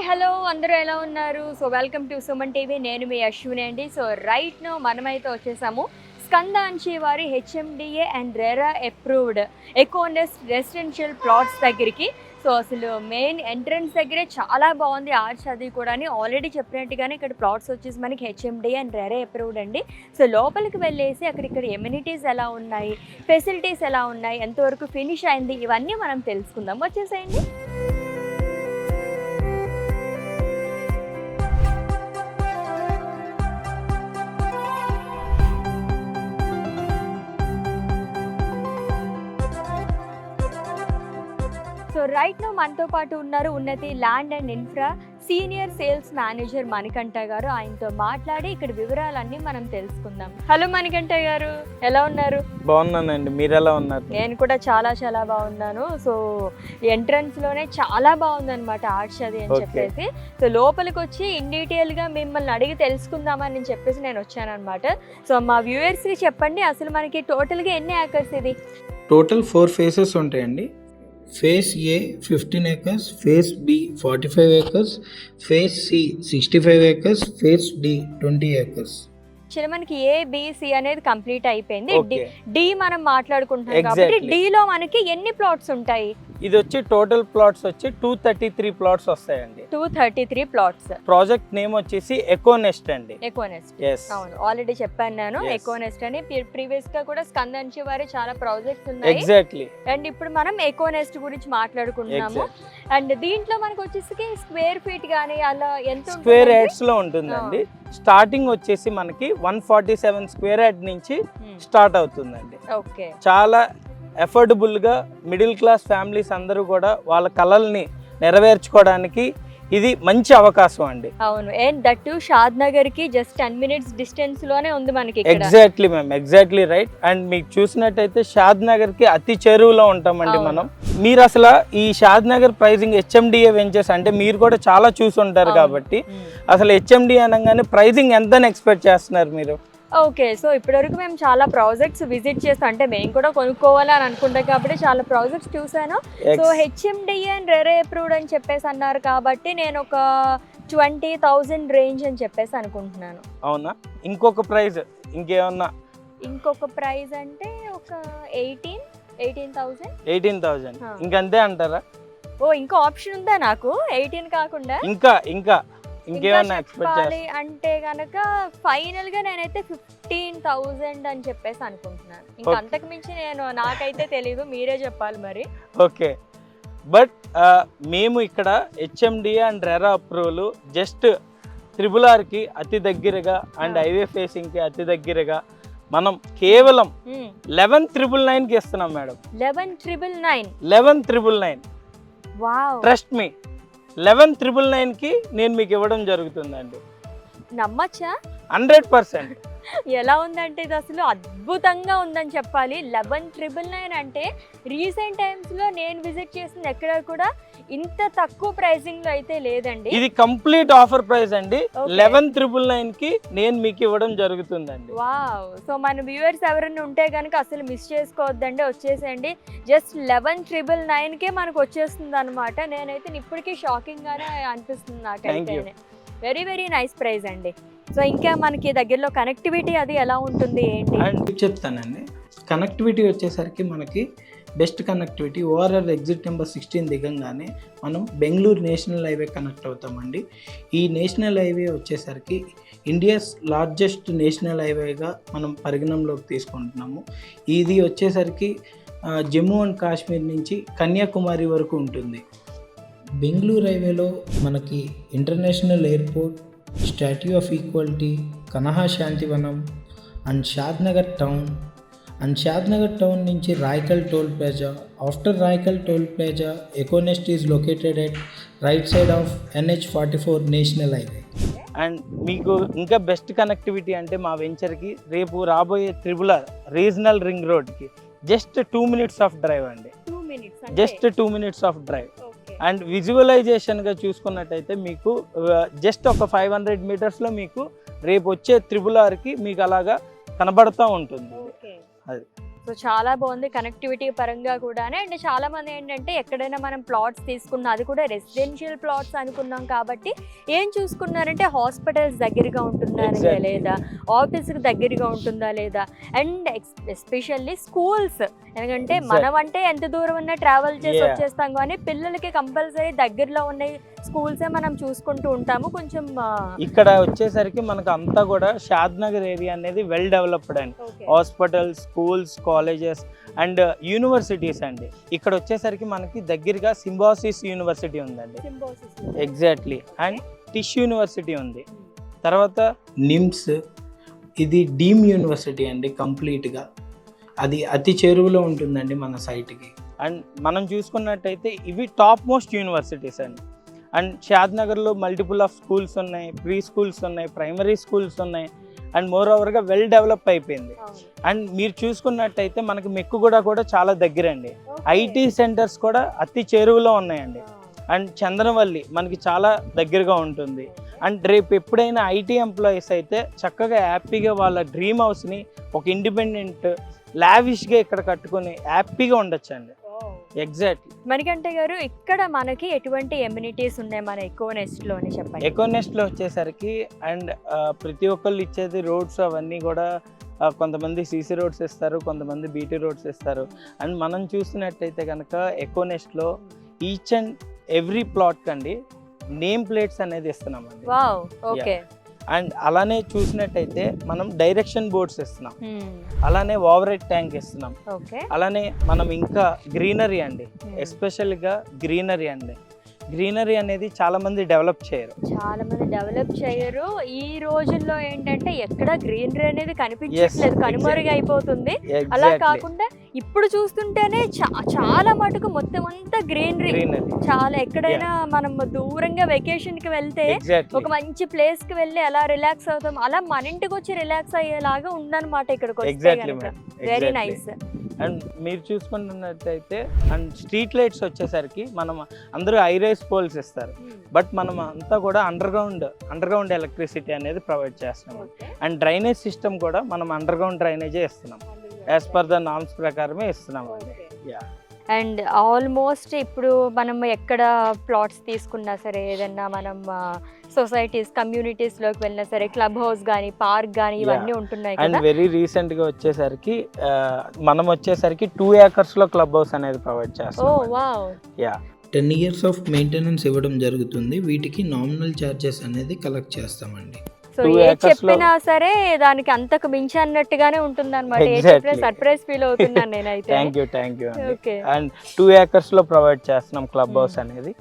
Hello అందరూ ఎలా ఉన్నారు? So welcome to Suman TV. నేను మీ అశ్విని అండి. సో రైట్ నో మనమైతే వచ్చేసాము స్కందాంచి వారి HMDA and RERA approved Econest residential plots దగ్గరికి. సో అసలు మెయిన్ ఎంట్రన్స్ దగ్గరే చాలా బాగుంది ఆర్చ్ అది కూడా. ఆల్రెడీ చెప్పినట్టుగానే ఇక్కడ ప్లాట్స్ వచ్చేసి మనకి హెచ్ఎండిఏ అండ్ రెరా అప్రూవ్డ్ అండి. సో లోపలికి వెళ్ళేసి ఇక్కడ ఎమ్యూనిటీస్ ఎలా ఉన్నాయి, ఫెసిలిటీస్ ఎలా ఉన్నాయి, ఎంతవరకు ఫినిష్ అయింది, ఇవన్నీ మనం తెలుసుకుందాం. వచ్చేసేయండి. సో రైట్ నో మనతో పాటు ఉన్నారు ఉన్నతి land and infra senior sales manager Manikanta గారు. ఆయనతో మాట్లాడి ఇక్కడ వివరాలన్నీ మనం తెలుసుకుందాం. హలో మణికంఠ గారు, ఎలా ఉన్నారు? బాగున్నానండి, మీరు ఎలా ఉన్నారు? నేను కూడా చాలా చాలా బాగున్నాను. సో ఎంట్రన్స్ లోనే చాలా బాగుంది అనమాట ఆర్చ్ అది అని చెప్పేసి. సో లోపలికి వచ్చి ఇన్ డీటెయిల్ గా మిమ్మల్ని అడిగి తెలుసుకుందామని చెప్పేసి నేను వచ్చాను అనమాట. సో మా వ్యూవర్స్ కి చెప్పండి, అసలు మనకి టోటల్ గా ఎన్ని ఏకర్స్ ఇది? టోటల్ 4 ఫేసెస్ ఉంటాయండి. Phase A 15 acres, phase B 45 acres, phase C 65 acres, phase D 20 acres. మనకి ఏబిసి అనేది కంప్లీట్ అయిపోయింది. డి మనం మాట్లాడుకుంటున్నాం కాబట్టి డి లో మనకి ఎన్ని ప్లాట్స్ ఉంటాయి? ఇది వచ్చి టోటల్ ప్లాట్స్ వచ్చి 233 ప్లాట్స్ వస్తాయండి. 233 ప్లాట్స్. ప్రాజెక్ట్ నేమ్ వచ్చేసి ఎకోనెస్ట్ అండి. ఎకోనెస్ట్, అవును ఆల్రెడీ చెప్పాను నేను. ఎకోనెస్ట్ అని ప్రీవియస్ గా కూడా స్కందంచి వారి చాలా ప్రాజెక్ట్స్ ఉన్నాయి. ఎగ్జాక్ట్లీ. అండ్ ఇప్పుడు మనం ఎకోనెస్ట్ గురించి మాట్లాడుకుంటున్నాము. అండ్ దీంట్లో మనకు వచ్చేసి స్క్వేర్ ఫీట్ గానీ అలా ఎంత స్క్వేర్ యార్డ్స్ లో ఉంటుందండి. స్టార్టింగ్ వచ్చేసి మనకి 147 స్క్వేర్ యార్డ్ నుంచి స్టార్ట్ అవుతుందండి. ఓకే, చాలా అఫోర్డబుల్ గా మిడిల్ క్లాస్ ఫ్యామిలీస్ అందరూ కూడా వాళ్ళ కలల్ని నెరవేర్చుకోవడానికి ఇది మంచి అవకాశం అండి. అవును, అండ్ దట్ టు షాద్ నగర్ కి జస్ట్ 10 minutes డిస్టెన్స్ లోనే ఉంది మనకి. Exactly ma'am, exactly right. And మీకు చూసినట్టయితే షాద్ నగర్ కి అతి చెరువులో ఉంటామండి మనం. మీరు అసలు ఈ షాద్ నగర్ ప్రైజింగ్ హెచ్ఎండిఏ వెంచర్స్ అంటే మీరు కూడా చాలా చూసి ఉంటారు కాబట్టి అసలు హెచ్ఎండిఏ అనగానే ప్రైజింగ్ ఎంత ఎక్స్పెక్ట్ చేస్తున్నారు మీరు? ఓకే, సో ఇప్పటివరకు మేము చాలా ప్రాజెక్ట్స్ విజిట్ చేస్తాం, అంటే మేము కూడా కొనుక్కోవాలి అని అనుకుంటాం కాబట్టి చాలా ప్రాజెక్ట్స్ చూసాను. So HMDA and RERA approved అని చెప్పేసి అన్నారు కాబట్టి నేను ఒక 20,000 రేంజ్ అని చెప్పేసి అనుకుంటున్నాను. అవునా? ఇంకొక ప్రైజ్ ఇంకేమన్నా? ఇంకొక ప్రైజ్ అంటే ఒక 18,000. 18,000 ఇంకంతే అంటారా? ఓ ఇంకో ఆప్షన్ ఉందా నాకు? 18 కాకుండా ఇంకా ఇంకేమన్నా ఎక్స్పెక్ట్ చేయాలి అంటే గనక ఫైనల్ గా నేనైతే 15,000 అని చెప్పేసి అనుకుంటున్నాను. ఇంకా అంతకు మించి నాకైతే తెలీదు, మీరే చెప్పాలి మరి. ఓకే, బట్ మేము ఇక్కడ HMDA and RERA approval just RRR కి అతి దగ్గరగా అండ్ హైవే ఫేసింగ్ కి అతి దగ్గరగా మనం కేవలం 11,999 కి ఇస్తున్నాం మేడం. 11,999. వావ్, ట్రస్ట్ మీ, 11,999 కి నేను మీకు ఇవ్వడం జరుగుతుందండి. నమ్మచ్చా? 100%. ఎలా ఉందంటే ఇది అసలు అద్భుతంగా ఉందని చెప్పాలి. 11,999 అంటే రీసెంట్ టైమ్స్ లో నేను విజిట్ చేసింది ఎక్కడ కూడా ఇంత తక్కువ ప్రైసింగ్ లో అయితే లేదండి. ఇది కంప్లీట్ ఆఫర్ ప్రైస్ అండి. 11,999 కి నేను మీకు ఇవ్వడం జరుగుతుందండి. వావ్, సో మన వ్యూవర్స్ ఎవరైనా ఉంటే కనుక అసలు మిస్ చేసుకోవద్దండి, వచ్చేసేయండి. జస్ట్ 11,999 కే మనకు వచ్చేస్తుంది అనమాట. నేనైతే ఇప్పటికీ షాకింగ్ గానే అనిపిస్తుంది నాకైతే. వెరీ వెరీ నైస్ ప్రైస్ అండి. సో ఇంకా మనకి దగ్గరలో కనెక్టివిటీ అది ఎలా ఉంటుంది ఏంటి చెప్తానండి. కనెక్టివిటీ వచ్చేసరికి మనకి best connectivity ORR exit number 16 దిగంగానే మనం బెంగళూరు నేషనల్ హైవే కనెక్ట్ అవుతామండి. ఈ నేషనల్ హైవే వచ్చేసరికి ఇండియాస్ లార్జెస్ట్ నేషనల్ హైవేగా మనం పరిగణంలోకి తీసుకుంటున్నాము. ఇది వచ్చేసరికి జమ్మూ అండ్ కాశ్మీర్ నుంచి కన్యాకుమారి వరకు ఉంటుంది. బెంగళూరు హైవేలో మనకి international airport, statue of equality, Kanha Shantivanam and Shadnagar town. And Shadnagar town నుంచి Raikal toll plaza. After Raikal toll plaza Econest is located at right side of NH44 national highway. And మీకు ఇంకా బెస్ట్ కనెక్టివిటీ అంటే మా వెంచర్కి రేపు రాబోయే RRR రీజనల్ రింగ్ రోడ్కి just 2 minutes of drive అండి. Just 2 minutes of drive. And విజువలైజేషన్గా చూసుకున్నట్టయితే మీకు జస్ట్ ఒక 500 మీటర్స్లో మీకు రేపు వచ్చే RRRకి మీకు అలాగా కనబడుతూ ఉంటుంది. అది సో చాలా బాగుంది కనెక్టివిటీ పరంగా కూడానే. అండ్ చాలా మంది ఏంటంటే ఎక్కడైనా మనం ప్లాట్స్ తీసుకున్నా అది కూడా రెసిడెన్షియల్ ప్లాట్స్ అనుకున్నాం కాబట్టి ఏం చూసుకున్నారంటే హాస్పిటల్స్ దగ్గరగా ఉంటున్నారా లేదా, ఆఫీస్కి దగ్గరగా ఉంటుందా లేదా, అండ్ ఎస్పెషల్లీ స్కూల్స్. ఎందుకంటే మనం అంటే ఎంత దూరం ఉన్నా ట్రావెల్ చేసి వచ్చేస్తాం కానీ పిల్లలకి కంపల్సరీ దగ్గరలో ఉన్న స్కూల్సే మనం చూసుకుంటూ ఉంటాము. కొంచెం ఇక్కడ వచ్చేసరికి మనకు అంతా కూడా షాద్ నగర్ ఏరియా అనేది వెల్ డెవలప్డ్ అండి. Hospitals, schools, colleges and universities అండి. ఇక్కడ వచ్చేసరికి మనకి దగ్గరగా సింబాసిస్ యూనివర్సిటీ ఉందండి, ఎగ్జాక్ట్లీ, అండ్ టిష్ యూనివర్సిటీ ఉంది. తర్వాత నిమ్స్, ఇది డీమ్ యూనివర్సిటీ అండి కంప్లీట్గా. అది అతి చేరువలో ఉంటుందండి మన సైట్కి. అండ్ మనం చూసుకున్నట్టయితే ఇవి టాప్ మోస్ట్ యూనివర్సిటీస్ అండి. అండ్ షాద్ నగర్లో మల్టిపుల్ ఆఫ్ స్కూల్స్ ఉన్నాయి, ప్రీ స్కూల్స్ ఉన్నాయి, ప్రైమరీ స్కూల్స్ ఉన్నాయి, అండ్ మోర్ ఓవర్గా వెల్ డెవలప్ అయిపోయింది. అండ్ మీరు చూసుకున్నట్టయితే మనకి మెక్కుగూడ కూడా చాలా దగ్గర అండి. ఐటీ సెంటర్స్ కూడా అతి చేరువలో ఉన్నాయండి. అండ్ చందనవల్లి మనకి చాలా దగ్గరగా ఉంటుంది. అండ్ రేపు ఎప్పుడైనా ఐటీ ఎంప్లాయీస్ అయితే చక్కగా హ్యాపీగా వాళ్ళ డ్రీమ్ హౌస్ని ఒక ఇండిపెండెంట్ లావిష్గా ఇక్కడ కట్టుకొని హ్యాపీగా ఉండొచ్చు అండి. ఎగ్జాక్ట్లీ. మణికంఠ గారు, ఇక్కడ మనకి ఎటువంటి ఎమ్యూనిటీస్ ఉన్నాయి మన ఎకోనెస్ట్లోని చెప్పండి. ఎకోనెస్ట్లో వచ్చేసరికి అండ్ ప్రతి ఒక్కళ్ళు ఇచ్చేది రోడ్స్ అవన్నీ కూడా కొంతమంది సీసీ రోడ్స్ ఇస్తారు, కొంతమంది బీటీ రోడ్స్ ఇస్తారు. అండ్ మనం చూసినట్టయితే కనుక ఎకోనెస్ట్లో ఈచ్ అండ్ ఎవ్రీ ప్లాట్ కండి నేమ్ ప్లేట్స్ అనేది ఇస్తున్నామండి. Wow, okay. అండ్ అలానే చూసినట్టయితే మనం డైరెక్షన్ బోర్డ్స్ ఇస్తున్నాం, అలానే ఓవర్ హెడ్ ట్యాంక్ ఇస్తున్నాం, అలానే మనం ఇంకా గ్రీనరీ అండి, ఎస్పెషల్గా గ్రీనరీ అండి. గ్రీనరీ అనేది చాలా మంది డెవలప్ చేయరు. ఈ రోజుల్లో ఏంటంటే ఎక్కడ గ్రీనరీ అనేది కనిపించట్లేదు, కనుమరుగు అయిపోతుంది. అలా కాకుండా ఇప్పుడు చూస్తుంటేనే చాలా మటుకు మొత్తం అంతా గ్రీనరీ. చాలా ఎక్కడైనా మనం దూరంగా వెకేషన్ కి వెళ్తే ఒక మంచి ప్లేస్ కి వెళ్ళి అలా రిలాక్స్ అవుతాం, అలా మన ఇంటికి వచ్చి రిలాక్స్ అయ్యేలాగా ఉందన్నమాట ఇక్కడికి వస్తే. Very nice. అండ్ మీరు చూసుకున్నట్టయితే అండ్ స్ట్రీట్ లైట్స్ వచ్చేసరికి మనం అందరూ ఐరైస్ పోల్స్ ఇస్తారు, బట్ మనం అంతా కూడా అండర్ గ్రౌండ్ ఎలక్ట్రిసిటీ అనేది ప్రొవైడ్ చేస్తున్నాం. అండ్ డ్రైనేజ్ సిస్టమ్ కూడా మనం అండర్ గ్రౌండ్ డ్రైనేజే ఇస్తున్నాం, యాజ్ పర్ ద నామ్స్ ప్రకారమే ఇస్తున్నాం అండి. అండ్ ఆల్మోస్ట్ ఇప్పుడు మనం ఎక్కడ ప్లాట్స్ తీసుకున్నా సరే, ఏదన్నా మనం సొసైటీస్ కమ్యూనిటీస్లోకి వెళ్ళినా సరే, క్లబ్ హౌస్ కానీ పార్క్ కానీ ఇవన్నీ ఉంటున్నాయి. అండ్ వెరీ రీసెంట్గా వచ్చేసరికి మనం 2 acres లో క్లబ్ హౌస్ అనేది ప్రొవైడ్ చేస్తాం. 10 years ఆఫ్ మెయింటెనెన్స్ ఇవ్వడం జరుగుతుంది. వీటికి నామినల్ ఛార్జెస్ అనేది కలెక్ట్ చేస్తామండి. సో ఏ చెప్పినా సరే దానికి అంతకు మించి అన్నట్టుగానే ఉంటుంది అనమాట. ఏ చెప్పినా సర్ప్రైజ్ ఫీల్ అవుతున్నాను నేనైతే. Thank you. అండ్ 2 acres లో ప్రొవైడ్ చేస్తున్నాం క్లబ్ హౌస్ అనేది.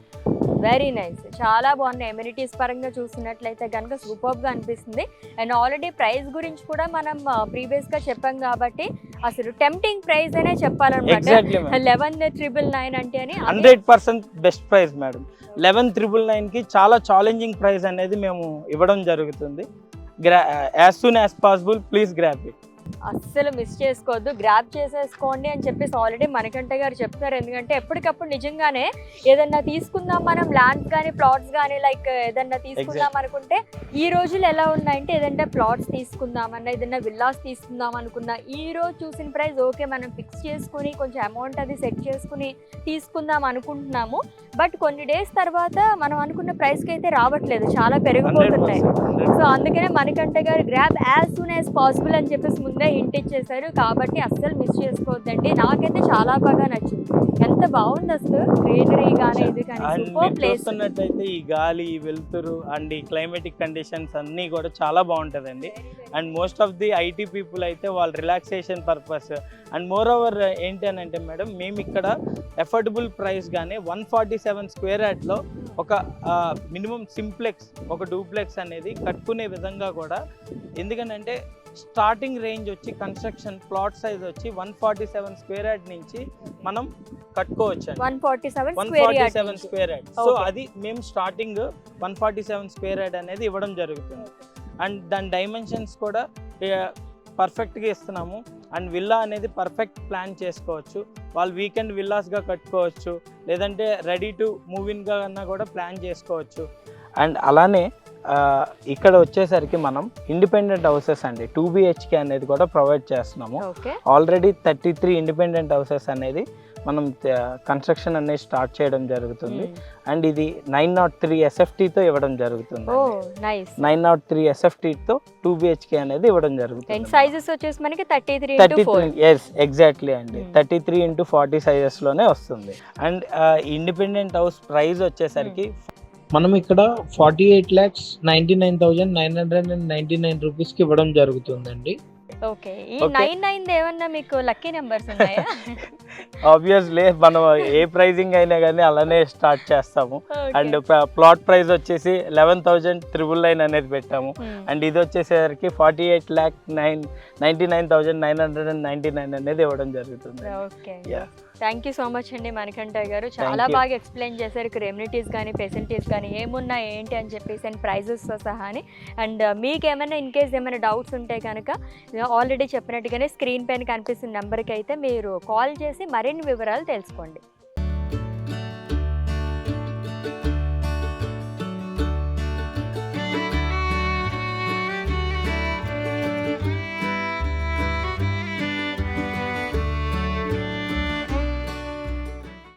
Very nice. చాలా బాగున్నాయి. ఎమ్యూనిటీస్ పరంగా చూసినట్లయితే కనుక సూపర్గా అనిపిస్తుంది. అండ్ ఆల్రెడీ ప్రైస్ గురించి కూడా మనం ప్రీవియస్గా చెప్పాం కాబట్టి అసలు టెంప్టింగ్ ప్రైస్ అనే చెప్పాలన్నమాట. 11,999 అంటే అని 100% బెస్ట్ ప్రైస్ మేడం. 11,999కి చాలా ఛాలెంజింగ్ ప్రైస్ అనేది మేము ఇవ్వడం జరుగుతుంది. As soon as possible please grab it. అస్సలు మిస్ చేసుకోవద్దు, గ్రాప్ చేసేసుకోండి అని చెప్పేసి ఆల్రెడీ మణికంఠ గారు చెప్తున్నారు. ఎందుకంటే ఎప్పటికప్పుడు నిజంగానే ఏదన్నా తీసుకుందాం మనం, ల్యాండ్స్ కానీ ప్లాట్స్ కానీ లైక్ ఏదన్నా తీసుకుందాం అనుకుంటే ఈ రోజులు ఎలా ఉన్నాయంటే ఏదంటే ప్లాట్స్ తీసుకుందామన్నా, ఏదన్నా విల్లాస్ తీసుకుందాం అనుకున్నా ఈ రోజు చూసిన ప్రైస్ ఓకే మనం ఫిక్స్ చేసుకుని కొంచెం అమౌంట్ అది సెట్ చేసుకుని తీసుకుందాం అనుకుంటున్నాము. బట్ కొన్ని డేస్ తర్వాత మనం అనుకున్న ప్రైస్కి అయితే రావట్లేదు, చాలా పెరిగిపోతున్నాయి. సో అందుకనే మణికంఠ గారు grab as soon as possible అని చెప్పేసి ముందే హింట్ ఇచ్చేసారు. కాబట్టి అస్సలు మిస్ చేసుకోవద్దండి. నాకైతే చాలా బాగా నచ్చింది. ఎంత బాగుంది అసలు గ్రీనరీ కానీ ఇది కానీ సూపర్ ప్లేస్. చూస్తున్నట్టయితే ఈ గాలి, ఈ వెలుతురు అండ్ ఈ క్లైమేటిక్ కండిషన్స్ అన్నీ కూడా చాలా బాగుంటుందండి. And most of the IT people అయితే వాళ్ళ relaxation purpose and more over ఏంటి అని అంటే మేడం, మేము ఇక్కడ అఫోర్డబుల్ ప్రైస్ గానే 147 square యార్డ్లో ఒక మినిమం సింప్లెక్స్, ఒక డూప్లెక్స్ అనేది కట్టుకునే విధంగా కూడా, ఎందుకంటే స్టార్టింగ్ రేంజ్ వచ్చి కన్స్ట్రక్షన్ ప్లాట్ సైజ్ వచ్చి 147 square యార్డ్ నుంచి మనం కట్టుకోవచ్చు. 147 square యార్డ్. సో అది మేము స్టార్టింగ్ 147 square యార్డ్ అనేది ఇవ్వడం జరుగుతుంది. అండ్ దాని డైమెన్షన్స్ కూడా పర్ఫెక్ట్గా ఇస్తున్నాము. అండ్ విల్లా అనేది పర్ఫెక్ట్ ప్లాన్ చేసుకోవచ్చు. వాళ్ళు వీకెండ్ విల్లాస్గా కట్టుకోవచ్చు, లేదంటే రెడీ టు మూవ్ ఇన్గా అన్నా కూడా ప్లాన్ చేసుకోవచ్చు. అండ్ అలానే ఇక్కడ వచ్చేసరికి మనం ఇండిపెండెంట్ హౌసెస్ అండి 2 BHK అనేది కూడా ప్రొవైడ్ చేస్తున్నాము. ఓకే. ఆల్రెడీ 33 ఇండిపెండెంట్ హౌసెస్ అనేది మనం కన్స్ట్రక్షన్ అనేది స్టార్ట్ చేయడం జరుగుతుంది. అండ్ ఇది 903 SFTతో ఇవ్వడం జరుగుతుంది. ఓ నైస్. 903 SFTతో 2 BHK అనేది ఇవ్వడం జరుగుతుంది. అండ్ సైజెస్ వచ్చేసి మనకి 33 ఎస్ ఎగ్జాక్ట్లీ అండి 33x40 సైజెస్లోనే వస్తుంది. అండ్ ఇండిపెండెంట్ హౌస్ ప్రైస్ వచ్చేసరికి మనం ఇక్కడ 48,99,999 రూపీస్కి ఇవ్వడం జరుగుతుందండి. ఓకే. ఈ 99 ఏమన్నా మీకు లక్కీ నెంబర్స్ ఉన్నాయా? ఆబ్వియస్లీ మనం ఏ ప్రైజింగ్ అయినా కానీ అలానే స్టార్ట్ చేస్తాము. అండ్ ప్లాట్ ప్రైస్ వచ్చేసి 11,999 అనేది పెట్టాము. అండ్ ఇది వచ్చేసరికి 48,99,999 అనేది ఇవ్వడం జరుగుతుంది. Okay. Thank you so much అండి మణికంఠ గారు, చాలా బాగా ఎక్స్ప్లెయిన్ చేశారు. ఇక్కడ ఎమ్యూనిటీస్ కానీ ఫెసిలిటీస్ కానీ ఏమున్నాయి ఏంటి అని చెప్పేసి అండ్ ప్రైజెస్తో సహా అని. అండ్ మీకు ఏమైనా ఇన్ కేస్ ఏమైనా డౌట్స్ ఉంటే కనుక ఆల్రెడీ చెప్పినట్టుగానే స్క్రీన్ పైన కనిపిస్తున్న నెంబర్కి అయితే మీరు కాల్ చేసి మరిన్ని వివరాలు తెలుసుకోండి.